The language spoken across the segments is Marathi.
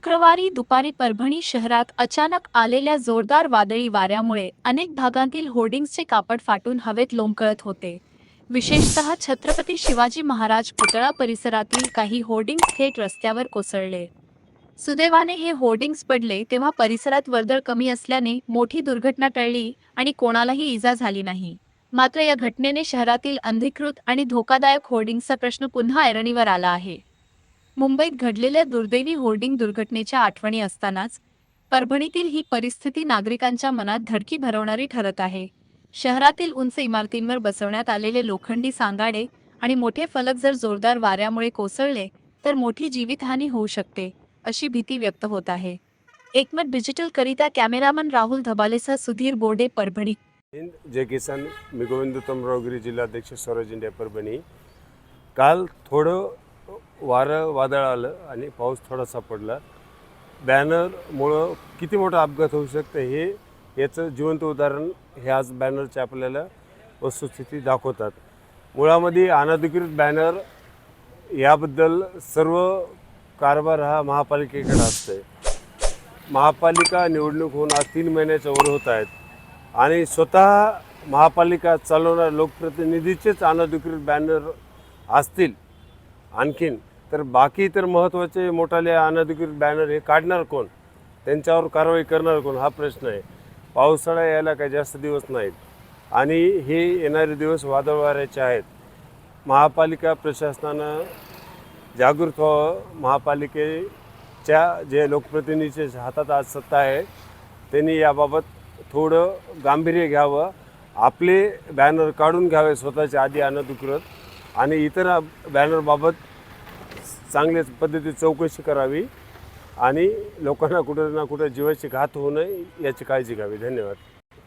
शुक्रवारी दुपारी परभणी शहरात अचानक आलेल्या जोरदार वादळी वाऱ्यामुळे अनेक भागांतील होर्डिंग्सचे कापड फाटून हवेत लोंबकळत होते. विशेषतः छत्रपती शिवाजी महाराज पुतळा परिसरातील काही होर्डिंग्स थेट रस्त्यावर कोसळले. सुदैवाने हे होर्डिंग्स पडले तेव्हा परिसरात वर्दळ कमी असल्याने मोठी दुर्घटना टळली आणि कोणालाही इजा झाली नाही. मात्र या घटनेने शहरातील अनधिकृत आणि धोकादायक होर्डिंग्सचा प्रश्न पुन्हा ऐरणीवर आला आहे. मुंबईत घडलेल्या दुर्दैवी होर्डिंग दुर्घटनेच्या आठवणी असतानाच परभणीतील ही परिस्थिती नागरिकांच्या मनात धडकी भरवणारी ठरत आहे. शहरातील उंच इमारतींवर बसवण्यात आलेले लोखंडी सांगाडे आणि मोठे फलक जर जोरदार वाऱ्यामुळे कोसळले तर मोठी जीवितहानी होऊ शकते, अशी भीती व्यक्त होत आहे. एकमत डिजिटल करिता कॅमेरामन राहुल धबालेसह सुधीर बोर्डे, परभणी. हिंद जय किसान. मी गोविंद उत्तमराव गिरी, जिल्हाध्यक्ष स्वराज इंडिया परभणी. काल थोडं वारं वादळ आलं आणि पाऊस थोडासा पडला. बॅनरमुळं किती मोठा अपघात होऊ शकतं हे याचं जिवंत उदाहरण हे आज बॅनरचे आपल्याला वस्तुस्थिती दाखवतात. मुळामध्ये अनधिकृत बॅनर याबद्दल सर्व कारभार हा महापालिकेकडे असतोय. महापालिका निवडणूक होऊन आज 3 महिन्याच्या वर होत आहेत आणि स्वतः महापालिका चालवणाऱ्या लोकप्रतिनिधीचेच अनधिकृत बॅनर असतील आणखीन तर बाकी तर महत्त्वाचे मोठाले अनधिकृत बॅनर हे काढणार कोण, त्यांच्यावर कारवाई करणार कोण हा प्रश्न आहे. पावसाळा यायला काही जास्त दिवस नाहीत आणि हे येणारे दिवस वादळ वाऱ्याचे आहेत. महापालिका प्रशासनानं जागृत व्हावं. महापालिकेच्या जे लोकप्रतिनिधीच्या हातात आज सत्ता आहे त्यांनी याबाबत थोडं गांभीर्य घ्यावं. आपले बॅनर काढून घ्यावे स्वतःच्या आधी अनधिकृत आणि इतर बॅनरबाबत चांगल्याच पद्धतीत चौकशी करावी आणि लोकांना कुठं ना कुठं जीवाची घात होऊ नये याची काळजी घ्यावी. धन्यवाद.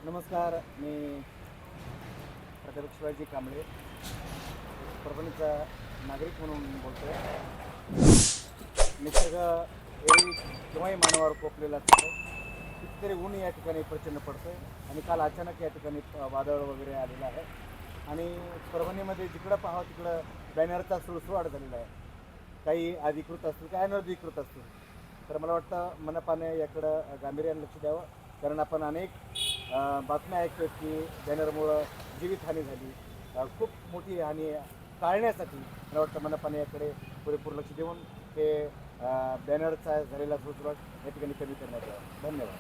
नमस्कार, मी प्राध्यापक शिवाजी कांबळे, परभणीचा नागरिक म्हणून बोलतो आहे. निसर्ग एरवी केव्हाही मानवावर पोकलेला असतो. कितीतरी ऊन या ठिकाणी प्रचंड पडतो आहे आणि काल अचानक या ठिकाणी वादळ वगैरे आलेलं आहे आणि परभणीमध्ये जिकडं पाहावं तिकडं बॅनरचा सुळसुळाट झालेला आहे. काही अधिकृत असतील, काही अनधिकृत असतील. तर मला वाटतं मनपाने याकडं गांभीर्याने लक्ष द्यावं, कारण आपण अनेक बातम्या ऐकतो की बॅनरमुळं जीवितहानी झाली. खूप मोठी हानी टाळण्यासाठी मला वाटतं मनपाने याकडे पुरेपूर लक्ष देऊन ते बॅनरचा झालेला सुळसुळाट या ठिकाणी कमी करण्यात यावं. धन्यवाद.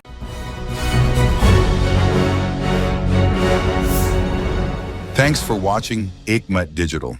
Thanks for watching Ekmat Digital.